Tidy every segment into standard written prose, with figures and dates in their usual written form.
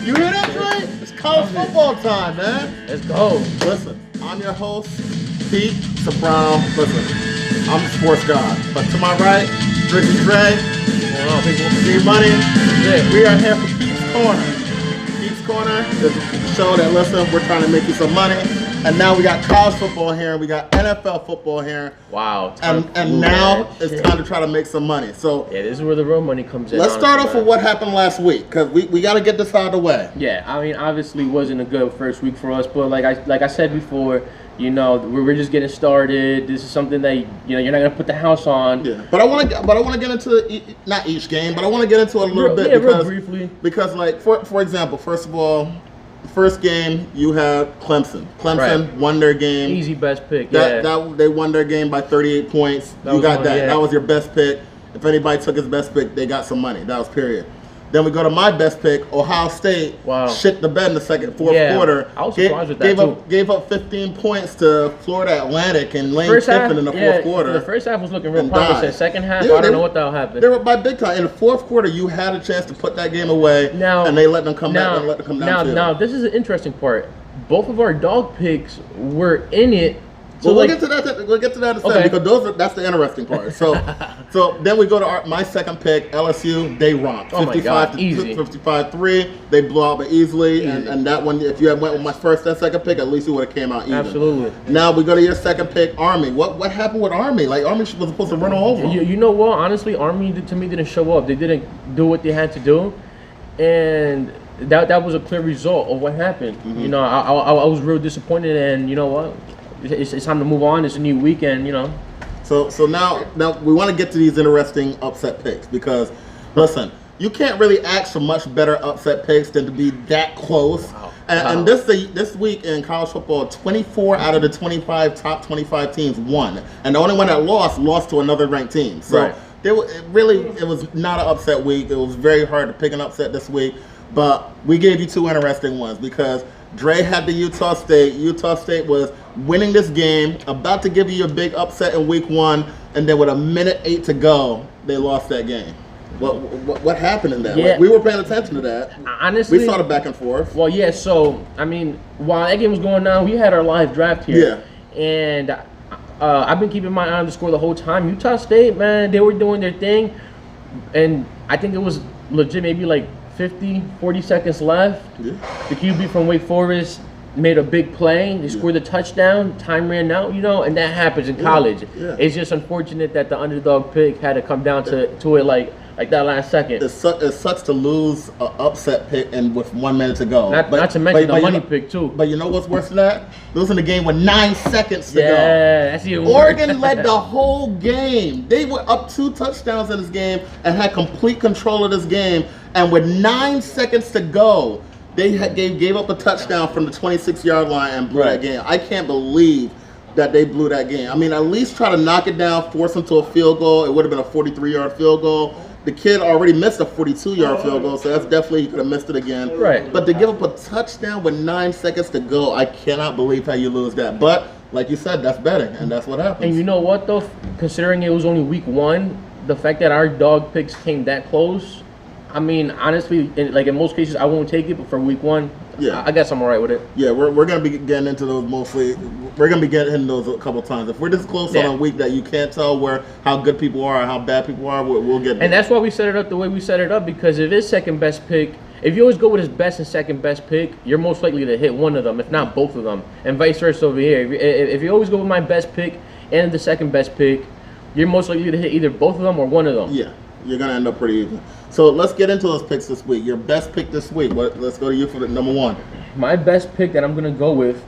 You hear that, Trey? It's college football time, man. Let's go. Listen, I'm your host, Pete Brown. Listen, I'm the sports god. But to my right, Drizzy Dre. What's going on, people? D-Money. Yeah. We are here for Pete's Corner. Pete's Corner is a show that, listen, we're trying to make you some money. And now we got college football here, we got NFL football here. Wow. And now it's time to try to make some money. So yeah, this is where the real money comes in. let's start off honestly, with what happened last week, because we got to get this out of the way. Yeah, I mean, obviously, it wasn't a good first week for us, but like I said before, you know, we're just getting started. This is something that you're not gonna put the house on. Yeah, but I want to get into not each game, but I want to get into it a little bit real briefly. Because like for example, first of all, first game you had Clemson. Clemson won their game. Easy best pick. That they won their game by 38 points. You got that. Yeah. That was your best pick. If anybody took his best pick, they got some money. That was period. Then we go to my best pick, Ohio State. Wow. Shit the bed in the fourth quarter. I was surprised with that too. Gave up 15 points to Florida Atlantic and Lane Kiffin in the fourth quarter. The first half was looking real promising. Second half, I don't know what the hell happened. They were by big time. In the fourth quarter, you had a chance to put that game away, and they let them come back and let them come down. Now, this is an interesting part. Both of our dog picks were in it. So we'll get to that. We'll get to that in a second, because that's the interesting part. So then we go to my second pick, LSU. They romped 55-3. They blew out but easily, and that one, if you had went with my first and second pick, at least it would have came out even. Absolutely. Now we go to your second pick, Army. What happened with Army? Like Army was supposed to run all over. You know what? Honestly, Army to me didn't show up. They didn't do what they had to do, and that was a clear result of what happened. Mm-hmm. You know, I was real disappointed, and you know what? It's time to move on. It's a new weekend, you know. So now we want to get to these interesting upset picks, because listen, you can't really ask for much better upset picks than to be that close. Wow. And this week in college football, 24 out of the 25 top 25 teams won, and the only one that lost to another ranked team. So it was not an upset week. It was very hard to pick an upset this week, but we gave you two interesting ones because Dre had the Utah State. Utah State was winning this game, about to give you a big upset in week 1, and then with a minute 8 to go, they lost that game. What happened in that? Yeah. Like, we were paying attention to that. Honestly, we saw the back and forth. Well, yeah. So I mean, while that game was going on, we had our live draft here. Yeah. And I've been keeping my eye on the score the whole time. Utah State, man, they were doing their thing, and I think it was legit. Maybe like 40 seconds left. Yeah. The QB from Wake Forest made a big play. They scored the touchdown. Time ran out, you know, and that happens in college. Yeah. It's just unfortunate that the underdog pick had to come down to it like that last second. It sucks to lose an upset pick and with 1 minute to go. Not to mention the money pick too. But you know what's worse than that? Losing the game with 9 seconds to go. Yeah, that's even worse. Oregon led the whole game. They were up 2 touchdowns in this game and had complete control of this game. And with 9 seconds to go, they gave up a touchdown from the 26-yard line and blew that game. I can't believe that they blew that game. I mean, at least try to knock it down, force them to a field goal. It would have been a 43-yard field goal. The kid already missed a 42-yard field goal, so that's definitely, he could have missed it again. Right. But to give up a touchdown with 9 seconds to go, I cannot believe how you lose that. But like you said, that's betting, and that's what happens. And you know what, though? Considering it was only week 1, the fact that our dog picks came that close, I mean, honestly, in most cases, I won't take it, but for week 1, I guess I'm all right with it. Yeah, we're going to be getting into those mostly. We're going to be getting into those a couple times. If we're this close on a week that you can't tell how good people are and how bad people are, we'll get there. And that's why we set it up the way we set it up, because if his second best pick, if you always go with his best and second best pick, you're most likely to hit one of them, if not both of them, and vice versa over here. If you always go with my best pick and the second best pick, you're most likely to hit either both of them or one of them. Yeah, you're going to end up pretty even. So let's get into those picks this week. Your best pick this week. Let's go to you for the number 1. My best pick that I'm going to go with,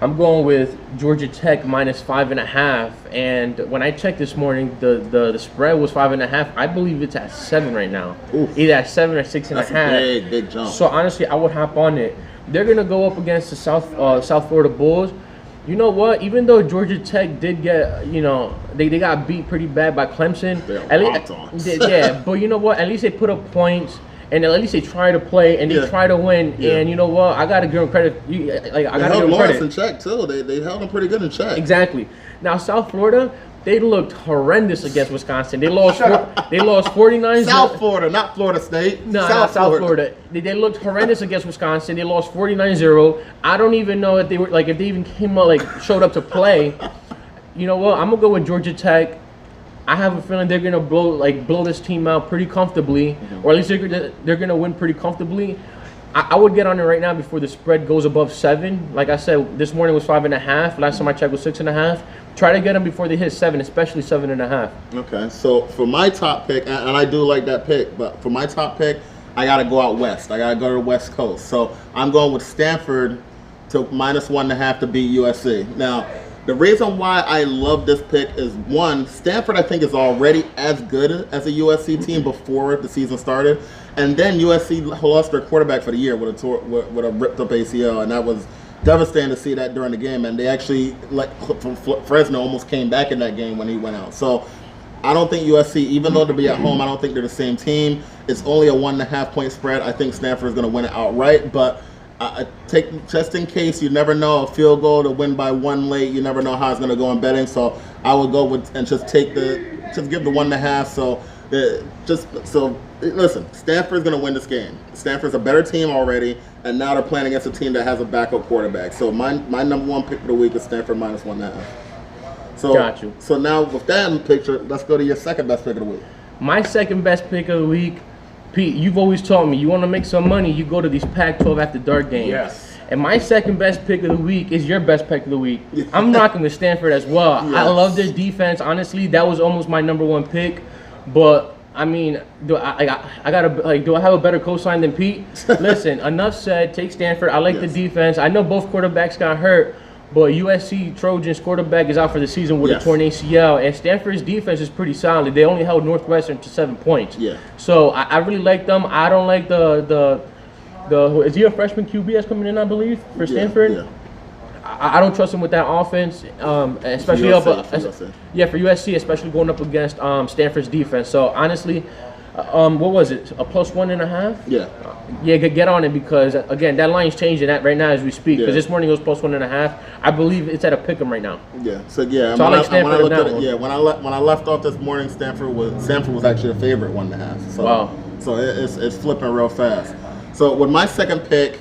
I'm going with Georgia Tech minus 5.5. And when I checked this morning, the spread was 5.5. I believe it's at 7 right now. Oof. Either at 7 or 6.5. That's a big jump. So honestly, I would hop on it. They're going to go up against the South Florida Bulls. You know what? Even though Georgia Tech did get, they got beat pretty bad by Clemson. But you know what? At least they put up points, and at least they try to play and they try to win. Yeah. And you know what? I gotta give them credit. I gotta give them credit. In check too. They held them pretty good in check. Exactly. Now South Florida, They looked horrendous against Wisconsin. They lost 49-0. South Florida, not Florida State. No, not South Florida. They looked horrendous against Wisconsin. They lost 49-0. I don't even know if they were like if they even came up showed up to play. You know what? I'm gonna go with Georgia Tech. I have a feeling they're gonna blow this team out pretty comfortably, or at least they're gonna win pretty comfortably. I would get on it right now before the spread goes above 7. Like I said, this morning was 5.5. Last time I checked was 6.5. Try to get them before they hit 7, especially 7.5. Okay, so for my top pick, and I do like that pick, but for my top pick, I got to go out west. I got to go to the West Coast. So I'm going with Stanford to -1.5 to beat USC. Now, the reason why I love this pick is, one, Stanford I think is already as good as a USC team before the season started, and then USC lost their quarterback for the year with a ripped up ACL, and that was devastating to see that during the game. And they actually, from Fresno, almost came back in that game when he went out. So I don't think USC, even though they'll be at home, I don't think they're the same team. It's only a 1.5 point spread. I think Stanford is going to win it outright, but just in case, you never know, a field goal to win by 1 late, you never know how it's going to go in betting. So I would go with and just give the 1.5. So listen, Stanford's going to win this game. Stanford's a better team already, and now they're playing against a team that has a backup quarterback. So my number one pick of the week is Stanford -1.5. So, got you. So now with that in the picture, let's go to your second best pick of the week. My second best pick of the week, Pete, you've always taught me, you want to make some money, you go to these Pac-12 after dark games. Yes. And my second best pick of the week is your best pick of the week. I'm rocking with Stanford as well. Yes. I love their defense. Honestly, that was almost my number one pick. But I mean, do I have a better cosign than Pete? Listen, enough said. Take Stanford. I like the defense. I know both quarterbacks got hurt, but USC Trojans quarterback is out for the season with a torn ACL, and Stanford's defense is pretty solid. They only held Northwestern to 7 points. Yeah. So I really like them. I don't like the is he a freshman QB that's coming in, I believe, for Stanford? Yeah. I don't trust him with that offense, especially for USC, especially going up against Stanford's defense. So honestly, what was it? A +1.5? Yeah. Yeah, get on it because again, that line's changing that right now as we speak. Because this morning it was +1.5. I believe it's at a pick'em right now. Yeah. So yeah. So I like Stanford in that one. When I left off this morning, Stanford was actually a favorite 1.5. So wow. So it's flipping real fast. So with my second pick,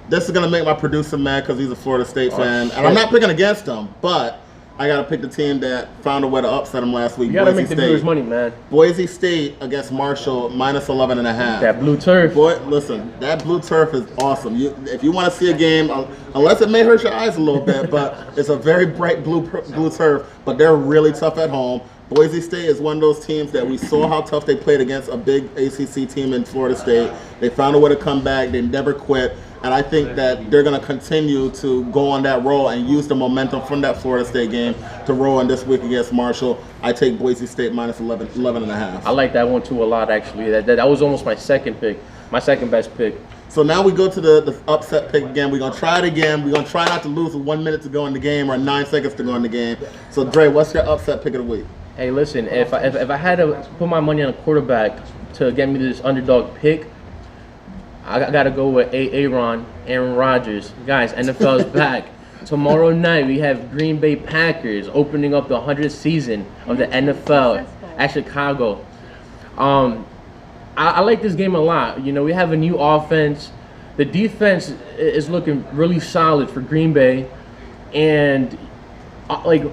this is gonna make my producer mad because he's a Florida State fan, and I'm not picking against him, but I gotta pick the team that found a way to upset him last week. You gotta make the viewers money, man. Boise State against Marshall -11.5. That blue turf. Boy, listen, that blue turf is awesome. If you want to see a game, unless it may hurt your eyes a little bit, but it's a very bright blue turf. But they're really tough at home. Boise State is one of those teams that we saw how tough they played against a big ACC team in Florida State. They found a way to come back. They never quit. And I think that they're going to continue to go on that roll and use the momentum from that Florida State game to roll in this week against Marshall. I take Boise State -11.5. I like that one too a lot, actually. That was almost my second pick, my second best pick. So now we go to the upset pick again. We're going to try it again. We're going to try not to lose with 1 minute to go in the game or 9 seconds to go in the game. So, Dre, what's your upset pick of the week? Hey, listen, if I had to put my money on a quarterback to get me this underdog pick, I got to go with Aaron Rodgers. Guys, NFL's back. Tomorrow night, we have Green Bay Packers opening up the 100th season of the NFL at Chicago. I like this game a lot. You know, we have a new offense. The defense is looking really solid for Green Bay. And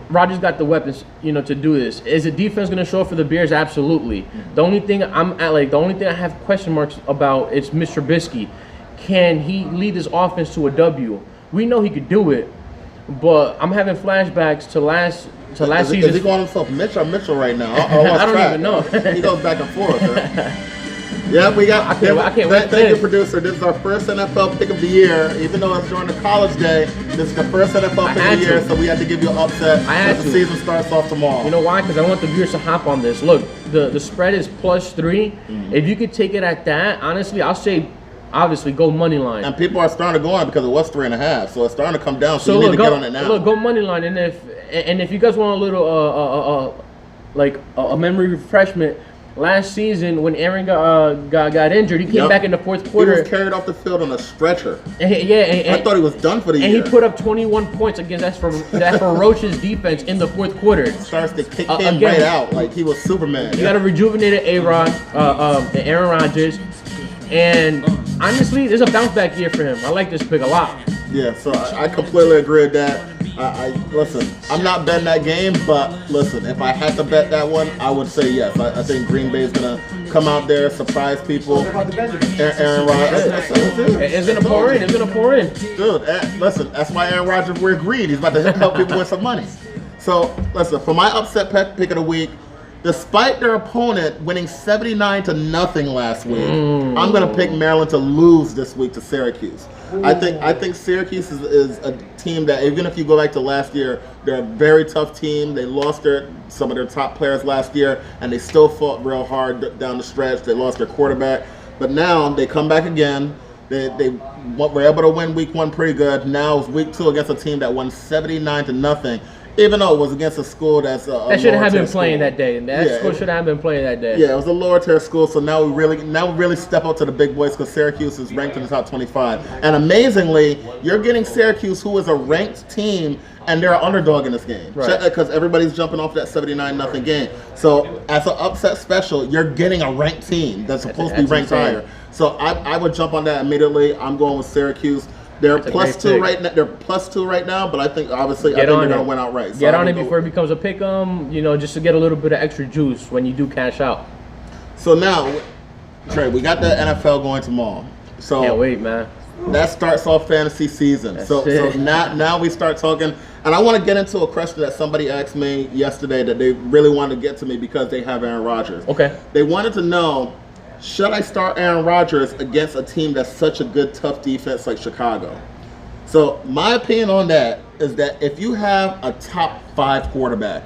Rodgers got the weapons, to do this. Is the defense going to show up for the Bears? Absolutely. The only thing I have question marks about is Mr. Trubisky. Can he lead this offense to a W? We know he could do it, but I'm having flashbacks to last season. Is he calling himself Mitch or Mitchell right now? I don't even know. He goes back and forth. Right? Yeah, we got. I can't wait. Thank you, producer. This is our first NFL pick of the year. Even though it's during the college day, this is the first NFL pick of the year, so we had to give you an upset as the season starts off tomorrow. You know why? Because I want the viewers to hop on this. Look, the spread is +3. If you could take it at that, honestly, I'll say, obviously, go money line. And people are starting to go on because it was 3.5, so it's starting to come down. So you need to get on it now. Look, go money line, and if you guys want a little a memory refreshment. last season when Aaron got injured, he came back in the fourth quarter. He was carried off the field on a stretcher. I thought he was done for the year. And he put up 21 points against that ferocious defense in the fourth quarter. Starts to kick him right out like he was Superman. You got a rejuvenated A-Rod, Aaron Rodgers, and honestly, there's a bounce back year for him. I like this pick a lot. Yeah, so I completely agree with that. Listen, I'm not betting that game, but listen, if I had to bet that one, I would say yes. I think Green Bay is gonna come out there, surprise people. Aaron Rodgers, it's gonna pour in. It's gonna pour in. Dude, listen, that's why Aaron Rodgers wear green. He's about to help people with some money. So listen, for my upset pick of the week, despite their opponent winning 79-0 last week, I'm gonna pick Maryland to lose this week to Syracuse. I think Syracuse is a team that, even if you go back to last year, they're a very tough team. They lost some of their top players last year, and they still fought real hard down the stretch. They lost their quarterback, but now they come back again. They were able to win week 1 pretty good. Now it's week 2 against a team that won 79-0. Even though it was against a school that shouldn't have been playing that day. That school shouldn't have been playing that day. Yeah, it was a lower tier school, so now we really step up to the big boys because Syracuse is ranked in the top 25. And amazingly, you're getting Syracuse, who is a ranked team, and they're an underdog in this game. Right. Because everybody's jumping off that 79-0 game. So as an upset special, you're getting a ranked team that's supposed to be ranked higher. So I would jump on that immediately. I'm going with Syracuse. They're +2 right now. They're +2 right now, but I think obviously they're going to win outright. So get on it before it becomes a pick 'em. Just to get a little bit of extra juice when you do cash out. So now, Trey, we got the NFL going tomorrow. So can't wait, man. That starts off fantasy season. So now we start talking, and I want to get into a question that somebody asked me yesterday that they really wanted to get to me because they have Aaron Rodgers. Okay. They wanted to know, should I start Aaron Rodgers against a team that's such a good, tough defense like Chicago? So my opinion on that is that if you have a top 5 quarterback,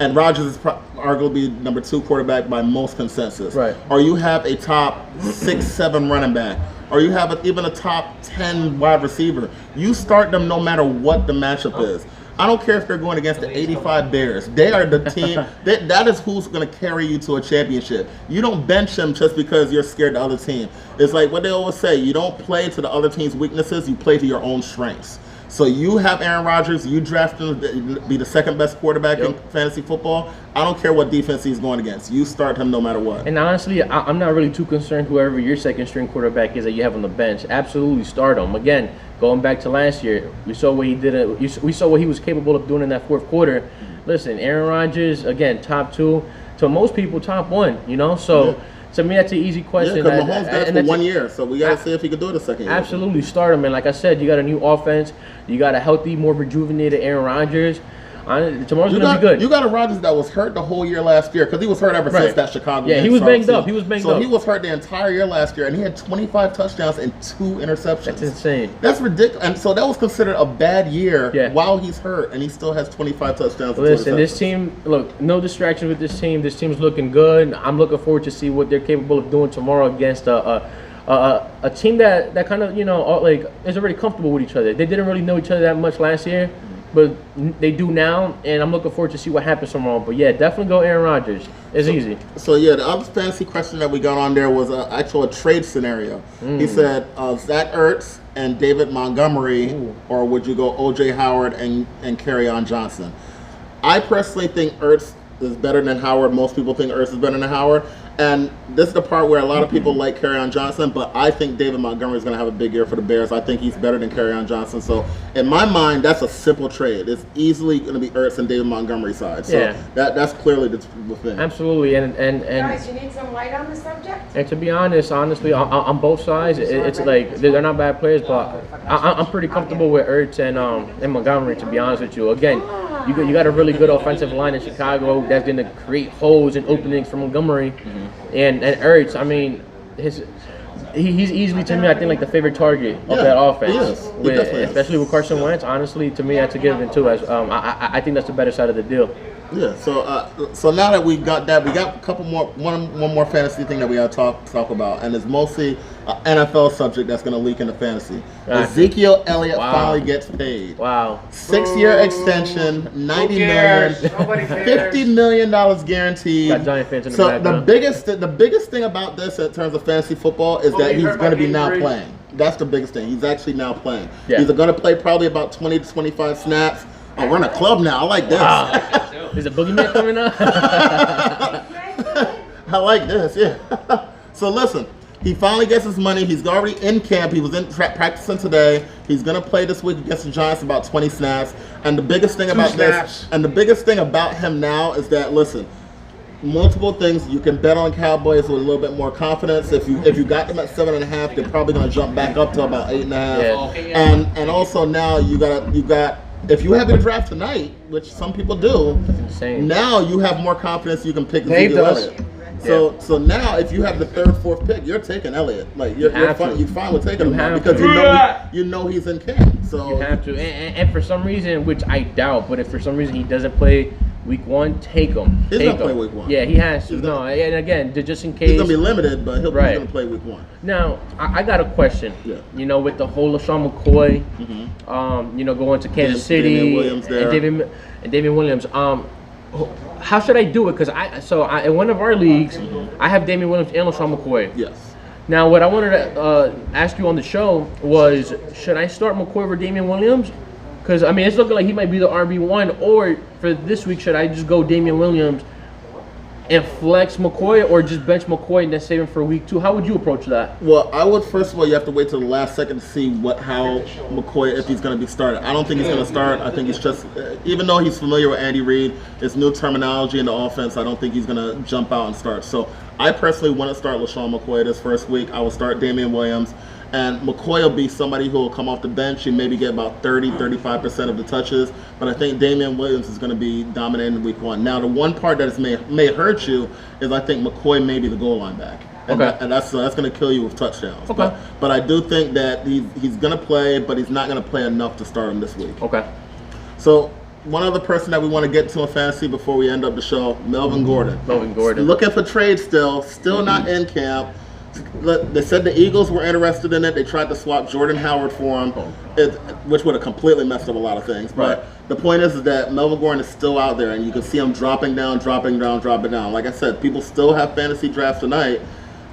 and Rodgers is arguably number 2 quarterback by most consensus, right? Or you have a top 6, 7 running back, or you have even a top 10 wide receiver, you start them no matter what the matchup is. I don't care if they're going against the 85 Bears. They are the team. That is who's going to carry you to a championship. You don't bench them just because you're scared of the other team. It's like what they always say. You don't play to the other team's weaknesses. You play to your own strengths. So you have Aaron Rodgers. You draft him to be the second best quarterback in fantasy football. I don't care what defense he's going against. You start him no matter what. And honestly, I'm not really too concerned whoever your second string quarterback is that you have on the bench. Absolutely start him. Again, going back to last year, we saw what he did. We saw what he was capable of doing in that fourth quarter. Listen, Aaron Rodgers, again, top 2. To most people, top 1. So to me, that's an easy question. Yeah, because Mahomes did it for 1 year, so we got to see if he could do it a second year. Absolutely, start him. And like I said, you got a new offense. You got a healthy, more rejuvenated Aaron Rodgers. Tomorrow's going to be good. You got a Rodgers that was hurt the whole year last year because he was hurt ever since that Chicago game. Yeah, he was banged up. So he was hurt the entire year last year, and he had 25 touchdowns and 2 interceptions. That's insane. That's ridiculous. And so that was considered a bad year while he's hurt, and he still has 25 touchdowns. Listen, this team, look, no distraction with this team. This team's looking good. I'm looking forward to see what they're capable of doing tomorrow against a team that kind of, is already comfortable with each other. They didn't really know each other that much last year, but they do now, and I'm looking forward to see what happens tomorrow. But yeah, definitely go Aaron Rodgers. It's easy. So yeah, the other fantasy question that we got on there was a trade scenario. He said Zach Ertz and David Montgomery, or would you go O.J. Howard and Kerryon Johnson? I personally think Ertz is better than Howard. Most people think Ertz is better than Howard. And this is the part where a lot of people like Kerryon Johnson, but I think David Montgomery is going to have a big year for the Bears. I think he's better than Kerryon Johnson. So in my mind, that's a simple trade. It's easily going to be Ertz and David Montgomery's side. So that's clearly the thing. Absolutely. And guys, you need some light on the subject? And to be honest, honestly, on both sides, it's like they're not bad players, but I'm pretty comfortable with Ertz and Montgomery, to be honest with you. Again, you got a really good offensive line in Chicago that's going to create holes and openings for Montgomery. And Ertz, I mean, he's easily, to me, I think, like the favorite target of that offense. He is. Especially with Carson Wentz. Honestly, to me, that's a given too. I think that's the better side of the deal. Yeah. So now that we got that, we got a couple more one more fantasy thing that we got to talk about, and it's mostly an NFL subject that's going to leak into fantasy. Ezekiel Elliott finally gets paid. Wow. 6-year extension, $90 million, $50 million guaranteed. Got Giant fans in the So background. the biggest thing about this in terms of fantasy football is that he's going to be now playing. That's the biggest thing. He's actually now playing. Yeah. He's going to play probably about 20 to 25 snaps. Oh, we're in a club now. I like this. Wow. Is the boogeyman coming up? I like this, yeah. So listen, he finally gets his money. He's already in camp. He was in practicing today. He's gonna play this week against the Giants about 20 snaps. And the biggest thing about this, and the biggest thing about him now is that listen, multiple things. You can bet on Cowboys with a little bit more confidence. If you got them at 7.5, they're probably gonna jump back up to about 8.5. Yeah. And also now you got. If you have your draft tonight, which some people do, Insane. now you have more confidence you can pick Dave Ezekiel does. Elliott. So now if you have the 3rd, 4th pick, you're taking Elliott. Like you're fine with taking him now have because to. you know he's in camp. So You have to, and for some reason, which I doubt, but if for some reason he doesn't play week 1, take him. He's Take gonna play him. week 1. Yeah, he has to. He's No, gonna- and again, just in case. he's gonna be limited, but he's Right. gonna play week 1. Now, I got a question. Yeah. You know, with the whole LaShawn McCoy, you know, going to Kansas City, Damian Williams there. and Damian Williams. How should I do it? Because in one of our leagues, I have Damian Williams and LaShawn McCoy. Yes. Now, what I wanted to ask you on the show was, should I start McCoy over Damian Williams? Because, I mean, it's looking like he might be the RB1. Or for this week, should I just go Damian Williams and flex McCoy, or just bench McCoy and then save him for week 2? How would you approach that? Well, I would first of all, you have to wait till the last second to see how McCoy, if he's going to be started. I don't think he's going to start. I think it's just, even though he's familiar with Andy Reid, it's new terminology in the offense. I don't think he's going to jump out and start. So I personally want to start LaShawn McCoy this first week. I will start Damian Williams. And McCoy will be somebody who will come off the bench and maybe get about 35% of the touches. But I think Damian Williams is going to be dominating week 1. Now, the one part that may hurt you is I think McCoy may be the goal line back. And, Okay. that's going to kill you with touchdowns. Okay. But I do think that he's going to play, but he's not going to play enough to start him this week. Okay. So one other person that we want to get to in fantasy before we end up the show, Melvin Gordon. Melvin Gordon. Looking for trade still not in camp. They said the Eagles were interested in it. They tried to swap Jordan Howard for him, which would have completely messed up a lot of things. But the point is that Melvin Gordon is still out there, and you can see him dropping down. Like I said, people still have fantasy drafts tonight.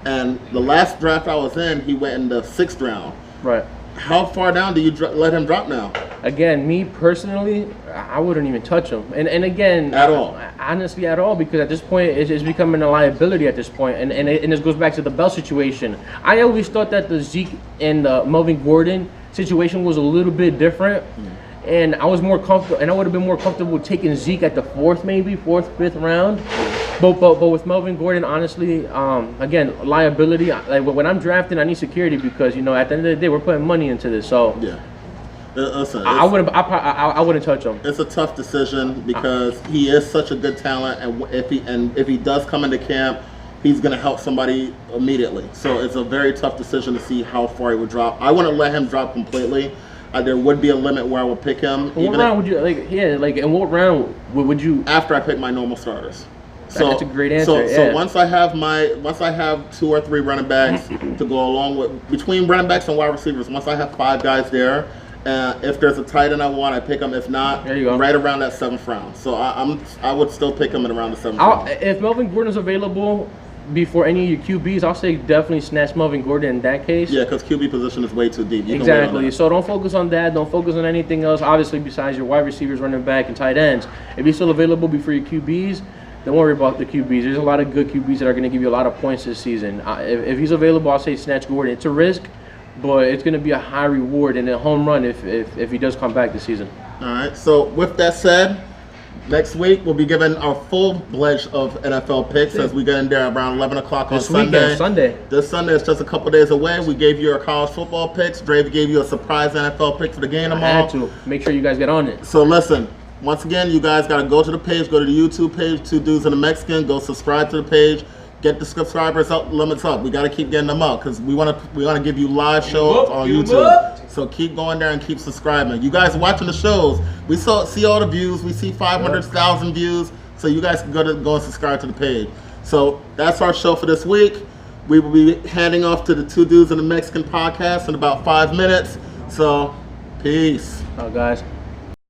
And the last draft I was in, he went in the 6th round. Right. How far down do you let him drop now? Again, me personally, I wouldn't even touch him. And again, At all? Honestly, at all, because at this point, it's becoming a liability at this point. And this goes back to the Bell situation. I always thought that the Zeke and the Melvin Gordon situation was a little bit different. And I was more comfortable, and I would have been more comfortable taking Zeke at the 4th, maybe 4th, 5th round. But with Melvin Gordon, honestly, again, liability. Like when I'm drafting, I need security because at the end of the day, we're putting money into this. So Yeah. Listen, I wouldn't touch him. it's a tough decision because he is such a good talent, and if he does come into camp, he's going to help somebody immediately. So it's a very tough decision to see how far he would drop. I wouldn't let him drop completely. There would be a limit where I would pick him. What round would you in what round would you? After I pick my normal starters. That's a great answer. So once I have 2 or 3 running backs to go along with, between running backs and wide receivers, once I have 5 guys there, if there's a tight end I want, I pick him. If not, there you go. Right around that 7th round. So I would still pick him at around the 7th round. If Melvin Gordon's available before any of your QBs, I'll say definitely snatch Melvin Gordon in that case. Yeah, because QB position is way too deep. You can wait on Exactly. that. So don't focus on that. Don't focus on anything else. Obviously, besides your wide receivers, running back, and tight ends. If he's still available before your QBs, don't worry about the QBs. There's a lot of good QBs that are going to give you a lot of points this season. If he's available, I'll say snatch Gordon. It's a risk, but it's going to be a high reward and a home run if he does come back this season. All right. So with that said, next week we'll be giving our full pledge of NFL picks as we get in there around 11 o'clock on This weekend, Sunday. This Sunday is just a couple days away. We gave you our college football picks. Dre gave you a surprise NFL pick for the game I tomorrow. had to make sure you guys get on it. So listen, once again, you guys got to go to the page, go to the YouTube page, 2 Dudes and a Mexican. Go subscribe to the page. Get the subscribers limits up. We got to keep getting them up because we want to give you live shows on YouTube. So keep going there and keep subscribing. You guys watching the shows, we see all the views. We see 500,000 views. So you guys can go and subscribe to the page. So that's our show for this week. We will be handing off to the Two Dudes and the Mexican podcast in about 5 minutes. So, peace. Oh, guys.